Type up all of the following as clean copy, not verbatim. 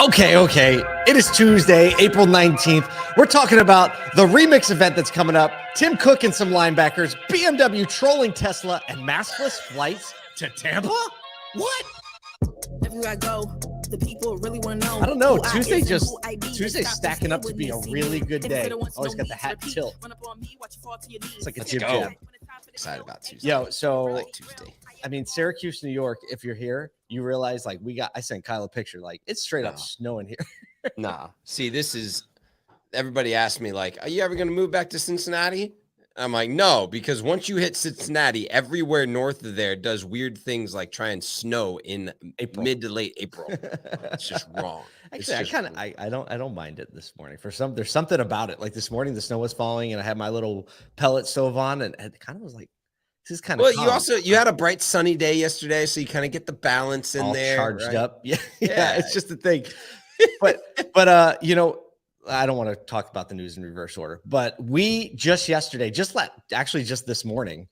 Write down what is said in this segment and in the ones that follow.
Okay. It is Tuesday, April 19th. We're talking about the remix event that's coming up. Tim Cook and some linebackers, BMW trolling Tesla, and maskless flights to Tampa? What? Everywhere I go, the people really want to know. I don't know. Tuesday's stacking up to be a really good day. Always got the hat tilt. It's like a jib jab. Excited about Tuesday. Yo, so like Tuesday. I mean, Syracuse, New York, if you're here, you realize like I sent Kyle a picture, like it's straight up snowing here. Nah. See, this is everybody asked me, like, are you ever gonna move back to Cincinnati? I'm like, no, because once you hit Cincinnati, everywhere north of there does weird things like try and snow in mid to late April. It's just wrong. Actually, I don't mind it this morning. There's something about it. Like this morning, the snow was falling, and I had my little pellet stove on, and it kind of was like, this is kind of. Well, you had a bright sunny day yesterday, so you kind of get the balance in all there, charged right? up. Yeah, it's just the thing. But I don't want to talk about the news in reverse order, but we just this morning,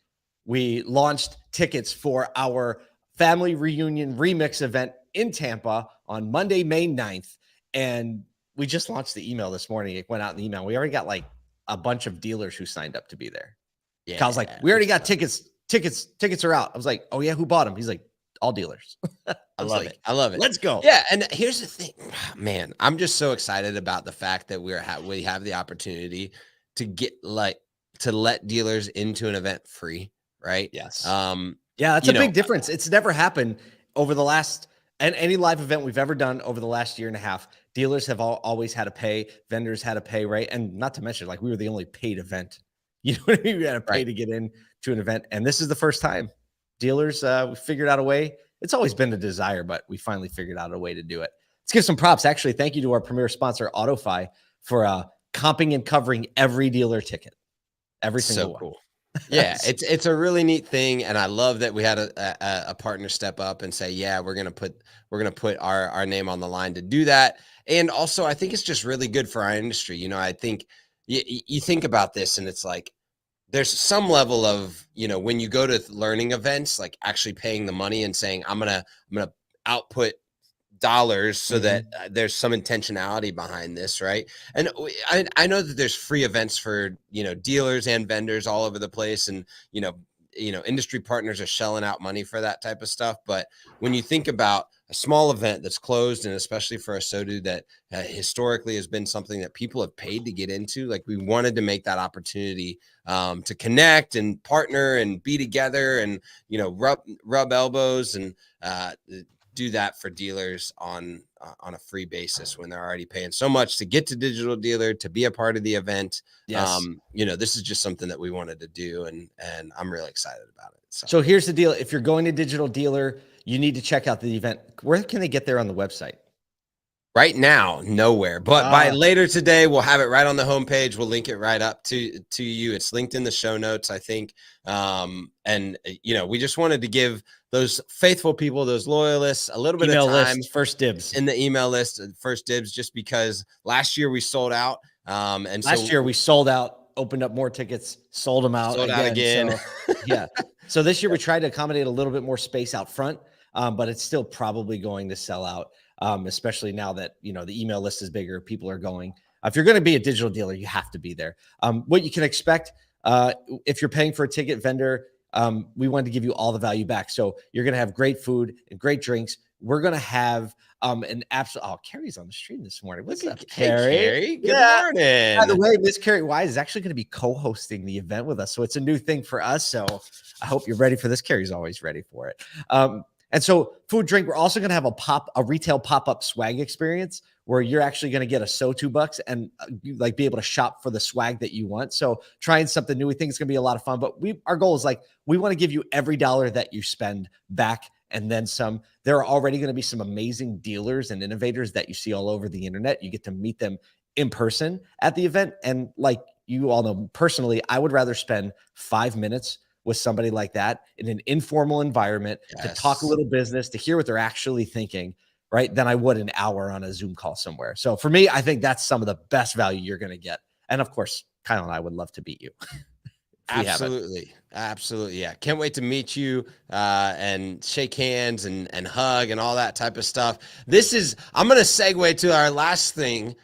we launched tickets for our family reunion remix event in Tampa on Monday, May 9th. And we just launched the email this morning. It went out in the email. We already got like a bunch of dealers who signed up to be there. Yeah. Kyle's like, we already got tickets. Tickets are out. I was like, oh yeah, who bought them? He's like, all dealers. I love it. Let's go. Yeah. And here's the thing, man, I'm just so excited about the fact that we have the opportunity to let dealers into an event free. Right. Yes. That's a big difference. It's never happened over the last, and any live event we've ever done over the last year and a half, dealers have always had to pay, vendors had to pay. Right. And not to mention, like, we were the only paid event. You know what I mean? We had to pay to get in to an event. And this is the first time dealers, we figured out a way. It's always been a desire, but we finally figured out a way to do it. Let's give some props. Actually, thank you to our premier sponsor, AutoFi, for comping and covering every dealer ticket. Every single one. Cool. Yeah, it's a really neat thing, and I love that we had a partner step up and say, yeah, we're gonna put our name on the line to do that. And also, I think it's just really good for our industry. You know, I think you think about this, and it's like, there's some level of, when you go to learning events, like actually paying the money and saying, I'm going to output dollars so that there's some intentionality behind this. Right. And I know that there's free events for, dealers and vendors all over the place. And, industry partners are shelling out money for that type of stuff. But when you think about a small event that's closed, and especially for ASOTU that historically has been something that people have paid to get into, like, we wanted to make that opportunity to connect and partner and be together and, rub elbows and do that for dealers on a free basis when they're already paying so much to get to Digital Dealer, to be a part of the event. Yes. This is just something that we wanted to do, and I'm really excited about it. So here's the deal. If you're going to Digital Dealer, you need to check out the event. Where can they get there on the website? Right now, nowhere. But by later today, we'll have it right on the homepage. We'll link it right up to you. It's linked in the show notes, I think. We just wanted to give those faithful people, those loyalists, a little bit of time. First dibs. In the email list, first dibs, just because last year we sold out. Last year we sold out, opened up more tickets, sold them out. Sold out again. So, yeah. So this year we tried to accommodate a little bit more space out front, but it's still probably going to sell out. Especially now that, the email list is bigger, people are going. If you're going to be a Digital Dealer, you have to be there. What you can expect, if you're paying for a ticket vendor, we want to give you all the value back. So you're going to have great food and great drinks. We're going to have an absolute. Oh, Carrie's on the stream this morning. What's up, Carrie? Hey, Carrie. Good morning. By the way, Miss Carrie Wise is actually going to be co-hosting the event with us. So it's a new thing for us. So I hope you're ready for this. Carrie's always ready for it. And so food, drink, we're also going to have a retail pop-up swag experience where you're actually going to get ASOTU bucks and be able to shop for the swag that you want. So trying something new, we think it's going to be a lot of fun, but our goal is we want to give you every dollar that you spend back and then some. There are already going to be some amazing dealers and innovators that you see all over the internet. You get to meet them in person at the event. And like you all know, personally, I would rather spend 5 minutes with somebody like that in an informal environment to talk a little business, to hear what they're actually thinking, right, than I would an hour on a Zoom call somewhere. So for me, I think that's some of the best value you're going to get. And of course, Kyle and I would love to beat you. Absolutely. Absolutely. Yeah. Can't wait to meet you and shake hands and hug and all that type of stuff. I'm going to segue to our last thing.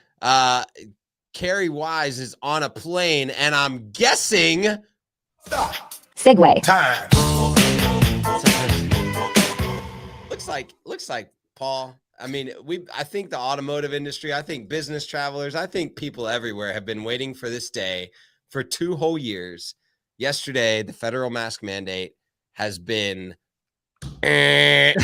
Carrie Wise is on a plane, and I'm guessing. Segue. Time. Looks like Paul. I mean, I think the automotive industry, I think business travelers, I think people everywhere have been waiting for this day for 2 whole years. Yesterday, the federal mask mandate has been by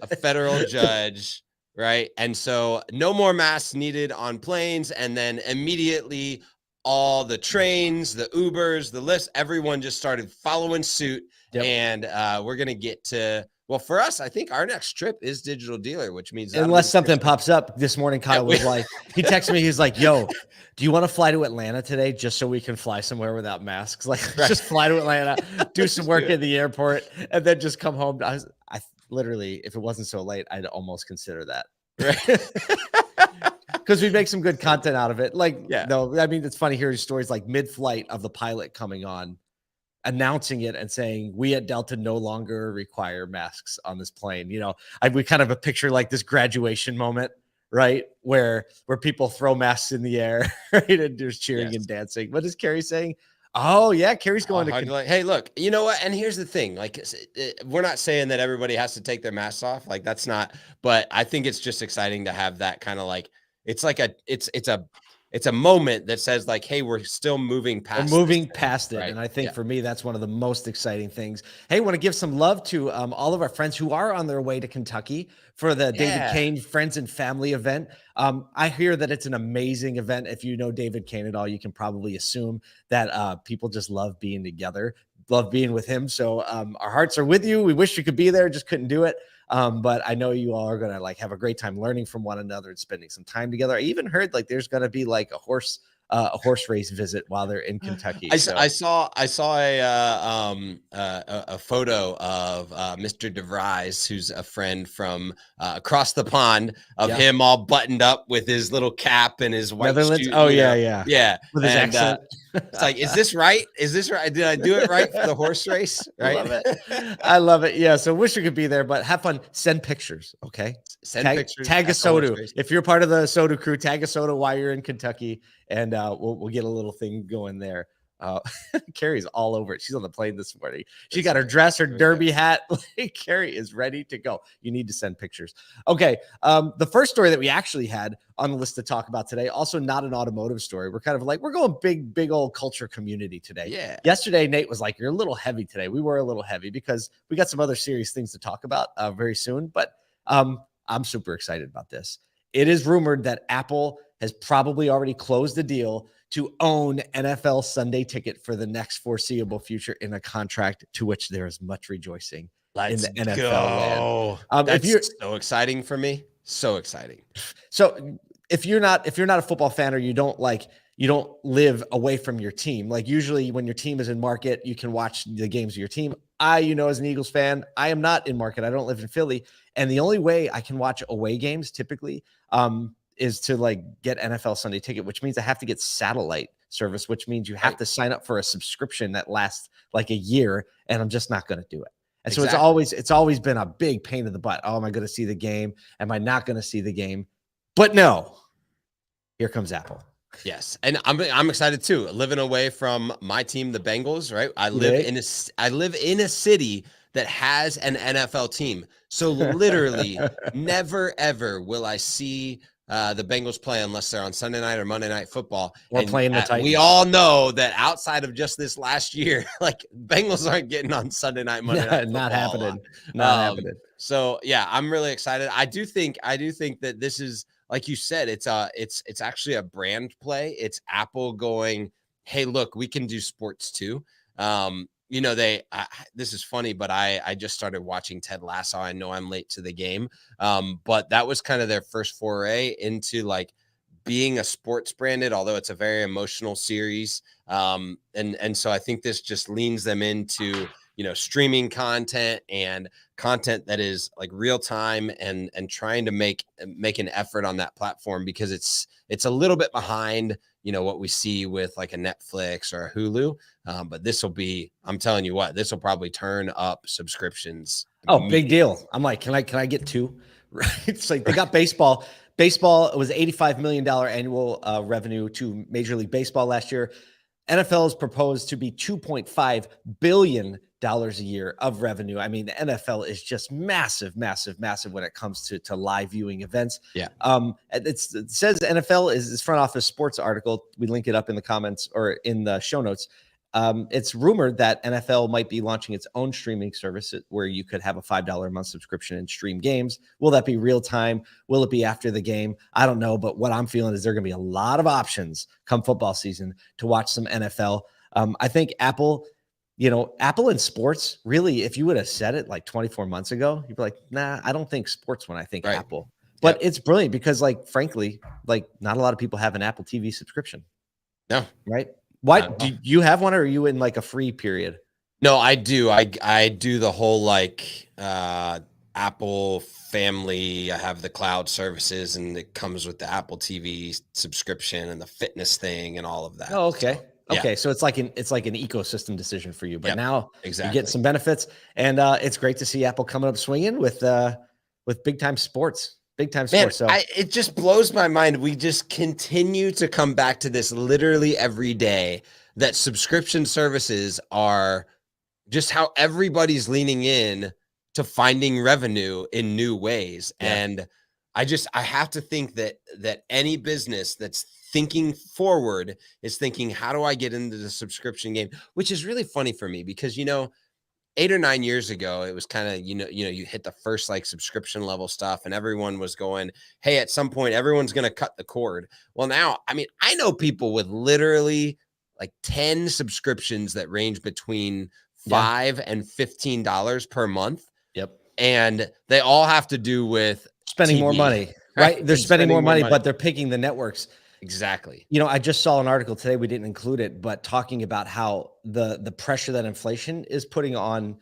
a federal judge, right? And so no more masks needed on planes. And then immediately all the trains, the Ubers, the Lyfts, everyone just started following suit. Yep. And we're going to get to, well, for us, I think our next trip is Digital Dealer, which means unless something pops up this morning, Kyle was like, he texted me, he's like, yo, do you want to fly to Atlanta today just so we can fly somewhere without masks? Like, just fly to Atlanta, do some work in the airport, and then just come home. I literally, if it wasn't so late, I'd almost consider that. Right. Because we make some good content out of it. Like, no, I mean, it's funny hearing stories like mid-flight of the pilot coming on, announcing it and saying, we at Delta no longer require masks on this plane. You know, we kind of a picture like this graduation moment, right? Where people throw masks in the air, right? And there's cheering and dancing. What is Carrie saying? Oh yeah, Carrie's going to. Hey, look, you know what? And here's the thing: like, we're not saying that everybody has to take their masks off. Like, that's not. But I think it's just exciting to have that kind of like. It's like it's a moment that says like, hey, we're still moving past it. Right? And I think for me, that's one of the most exciting things. Hey, want to give some love to all of our friends who are on their way to Kentucky for the David Kane Friends and Family event. I hear that it's an amazing event. If you know David Kane at all, you can probably assume that people just love being together, love being with him. So our hearts are with you. We wish you could be there, just couldn't do it. But I know you all are going to like have a great time learning from one another and spending some time together. I even heard like there's going to be like a horse race visit while they're in Kentucky. I saw a photo of Mr. DeVries, who's a friend from across the pond, of him all buttoned up with his little cap and his white Netherlands. suit, Yeah. With his accent. It's like, is this right? Is this right? Did I do it right for the horse race? Right. I love it. Yeah. So wish you could be there, but have fun. Send pictures. Okay. Send pictures. Tag ASOTU. If you're part of the ASOTU crew, tag ASOTU while you're in Kentucky, and we'll get a little thing going there. Carrie's all over it. She's on the plane this morning. She got her dress, her derby hat. Carrie is ready to go. You need to send pictures. Okay. The first story that we actually had on the list to talk about today, also not an automotive story. We're kind of like, we're going big old culture community today. Yeah. Yesterday, Nate was like, you're a little heavy today. We were a little heavy because we got some other serious things to talk about very soon. But I'm super excited about this. It is rumored that Apple has probably already closed the deal to own NFL Sunday Ticket for the next foreseeable future in a contract to which there is much rejoicing in the NFL land. That's so exciting for me. So exciting. So if you're not a football fan, or you don't live away from your team, like usually when your team is in market, you can watch the games of your team. As an Eagles fan, I am not in market. I don't live in Philly. And the only way I can watch away games typically is to like get NFL Sunday Ticket, which means I have to get satellite service, which means you have to sign up for a subscription that lasts like a year. And I'm just not going to do it. And so it's always been a big pain in the butt. Oh, am I going to see the game? Am I not going to see the game? But no, here comes Apple. Yes, and I'm excited too. Living away from my team, the Bengals, right? I live in a city that has an NFL team. So literally never ever will I see the Bengals play unless they're on Sunday night or Monday Night Football. Or playing the Titans. We all know that outside of just this last year, like Bengals aren't getting on Sunday night, Monday night football. Not happening. Not happening. So yeah, I'm really excited. I do think that this is, like you said, it's actually a brand play. It's Apple going, hey, look, we can do sports too. This is funny, but I just started watching Ted Lasso. I know I'm late to the game. But that was kind of their first foray into like being a sports branded, although it's a very emotional series. And so I think this just leans them into, streaming content and content that is like real time and trying to make an effort on that platform, because it's a little bit behind, what we see with like a Netflix or a Hulu. But this will be, I'm telling you what, this will probably turn up subscriptions. Oh, big deal. I'm like, can I get two? Right. It's like they got baseball. Baseball was $85 million annual revenue to Major League Baseball last year. NFL is proposed to be $2.5 billion a year of revenue. I mean, the NFL is just massive, massive, massive when it comes to live viewing events. Yeah. It says NFL is this front office sports article. We link it up in the comments or in the show notes. It's rumored that NFL might be launching its own streaming service where you could have a $5 a month subscription and stream games. Will that be real time? Will it be after the game? I don't know. But what I'm feeling is there are going to be a lot of options come football season to watch some NFL. I think Apple and sports, really, if you would have said it like 24 months ago, you'd be like, nah, I don't think sports when I think Apple. But it's brilliant because, like, frankly, like not a lot of people have an Apple TV subscription. No. Right? Why do you have one, or are you in like a free period? No, I do. I do the whole like Apple family. I have the cloud services, and it comes with the Apple TV subscription and the fitness thing and all of that. Oh, okay. So, okay. So it's like an ecosystem decision for you. But now exactly. you get some benefits, and it's great to see Apple coming up swinging with big time sports. Big time sports. So it just blows my mind. We just continue to come back to this literally every day, that subscription services are just how everybody's leaning in to finding revenue in new ways. Yeah. And I have to think that any business that's thinking forward is thinking, how do I get into the subscription game? Which is really funny for me because, 8 or 9 years ago, it was kind of, you hit the first like subscription level stuff and everyone was going, hey, at some point, everyone's going to cut the cord. Well, now, I mean, I know people with literally like 10 subscriptions that range between $5 and $15 per month. Yep. And they all have to do with spending TV, more money, right? They're spending more money, but they're picking the networks. Exactly. I just saw an article today, we didn't include it, but talking about how the pressure that inflation is putting on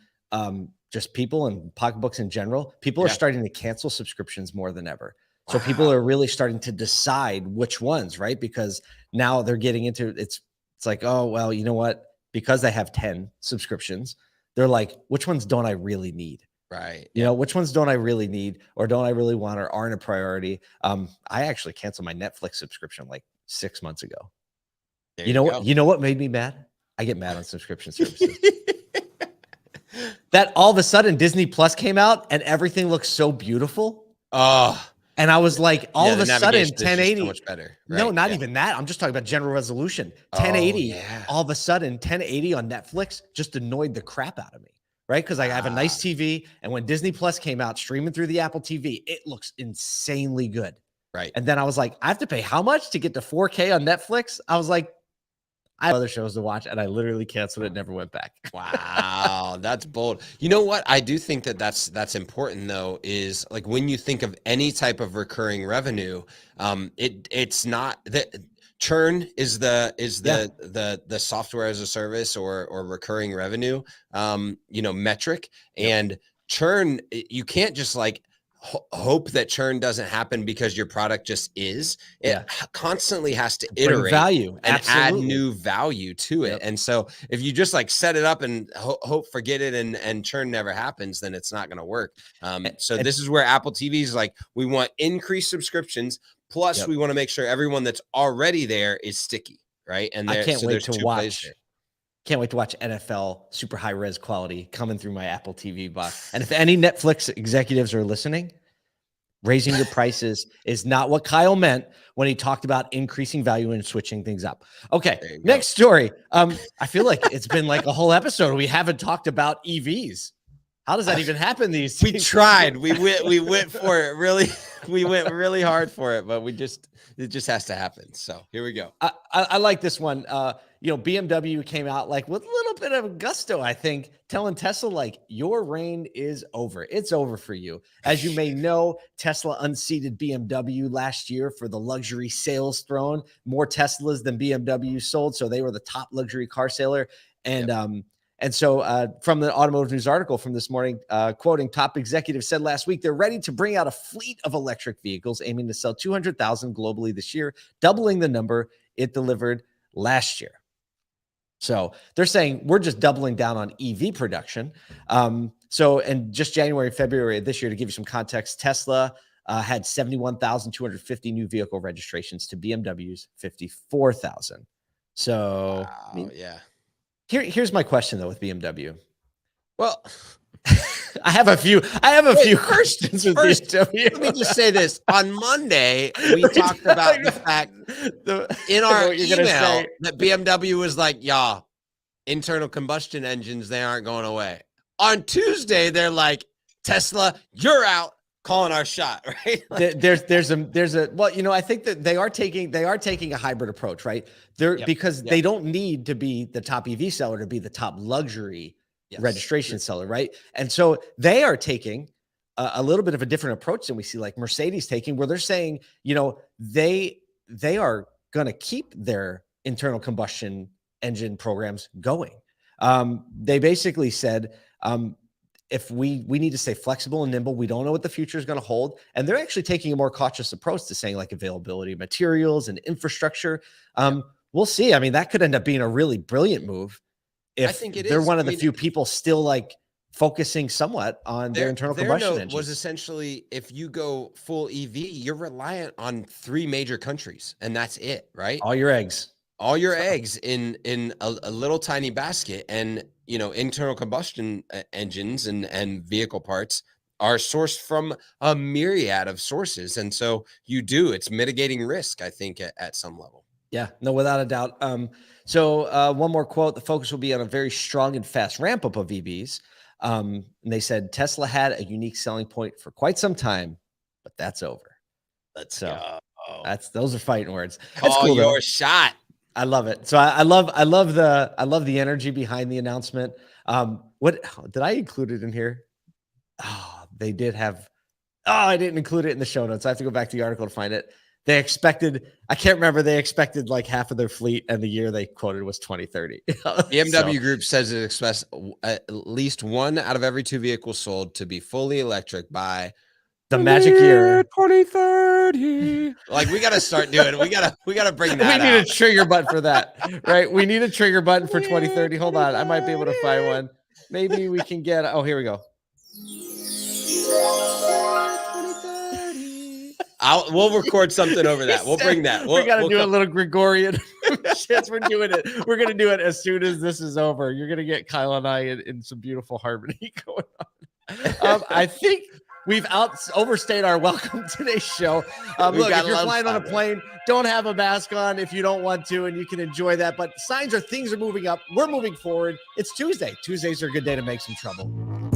just people and pocketbooks in general. People are starting to cancel subscriptions more than ever. So people are really starting to decide which ones, right? Because now they're getting into it's like, oh, well, you know what? Because they have 10 subscriptions, they're like, which ones don't I really need? Right. Which ones don't I really need or don't I really want or aren't a priority? I actually canceled my Netflix subscription like 6 months ago. You know what made me mad? I get mad on subscription services. That all of a sudden Disney Plus came out and everything looks so beautiful. And I was like, all of a sudden 1080. So much better. Right? No, not even that. I'm just talking about general resolution. 1080. All of a sudden 1080 on Netflix just annoyed the crap out of me. Right? Because I have a nice TV. And when Disney Plus came out streaming through the Apple TV, it looks insanely good. Right. And then I was like, I have to pay how much to get to 4K on Netflix? I was like, I have other shows to watch. And I literally canceled it, never went back. Wow. That's bold. You know what? I do think that's important though, is like when you think of any type of recurring revenue, it's not that churn is the software as a service or recurring revenue, metric. And churn, you can't just like hope that churn doesn't happen because your product just is. It constantly has to iterate value and add new value to it. And so if you just like set it up and forget it and churn never happens, then it's not going to work. So this is where Apple TV is like, we want increased subscriptions. Plus, we want to make sure everyone that's already there is sticky, right? And I can't wait to watch. Can't wait to watch NFL super high res quality coming through my Apple TV box. And if any Netflix executives are listening, raising your prices is not what Kyle meant when he talked about increasing value and switching things up. Okay, next story. I feel like it's been like a whole episode. We haven't talked about EVs. How does that even happen these days? We tried. We went for it. Really, we went really hard for it, but it just has to happen. So here we go. I like this one. BMW came out like with a little bit of gusto, I think, telling Tesla like your reign is over. It's over for you. As you may know, Tesla unseated BMW last year for the luxury sales throne. More Teslas than BMW sold, so they were the top luxury car seller. And so from the Automotive News article from this morning, quoting, top executives said last week, they're ready to bring out a fleet of electric vehicles aiming to sell 200,000 globally this year, doubling the number it delivered last year. So they're saying we're just doubling down on EV production. So in just January, February of this year, to give you some context, Tesla had 71,250 new vehicle registrations to BMW's 54,000. So Wow, I mean, yeah. Here's my question though with BMW. Well, I have a few questions with BMW. Let me just say this. On Monday, we talked about the fact in our email that BMW was like, yeah, internal combustion engines, they aren't going away. On Tuesday, they're like, Tesla, you're out, calling our shot, right? There's a well, you know, I think that they are taking a hybrid approach, right? Because they don't need to be the top EV seller to be the top luxury registration seller, right? And so they are taking a little bit of a different approach than we see like Mercedes taking, where they're saying, you know, they are going to keep their internal combustion engine programs going. They basically said, if we need to stay flexible and nimble, we don't know what the future is going to hold. And they're actually taking a more cautious approach to saying like availability of materials and infrastructure. We'll see. I mean, that could end up being a really brilliant move if they're one of the few people still like focusing somewhat on their internal combustion engines. Was essentially, if you go full EV, you're reliant on 3 major countries, and that's it, right? All your eggs in a little tiny basket. And you know, internal combustion engines and vehicle parts are sourced from a myriad of sources, and so it's mitigating risk, I think, at some level. Yeah, no, without a doubt. So one more quote: the focus will be on a very strong and fast ramp up of EVs. And they said Tesla had a unique selling point for quite some time, but that's over. Those are fighting words. That's Call cool, your though. shot. I love it. So I love the energy behind the announcement. What did I include it in here? Oh, they did have. Oh, I didn't include it in the show notes. I have to go back to the article to find it. They expected, I can't remember, they expected like half of their fleet, and the year they quoted was 2030. BMW Group says it expects at least 1 out of every 2 vehicles sold to be fully electric by the magic year 2030. Like, we got to start doing it. We got to bring that We need a trigger button for that, right? We need a trigger button for 2030. Hold on. I might be able to find one. Maybe we can get, oh, here we go. We'll record something over that. We'll bring that. We got to do a little Gregorian. We're doing it. We're going to do it as soon as this is over. You're going to get Kyle and I in some beautiful harmony going on. I think we've overstayed our welcome today's show. Look, if you're flying on a plane, don't have a mask on if you don't want to, and you can enjoy that. But things are moving up. We're moving forward. It's Tuesday. Tuesdays are a good day to make some trouble.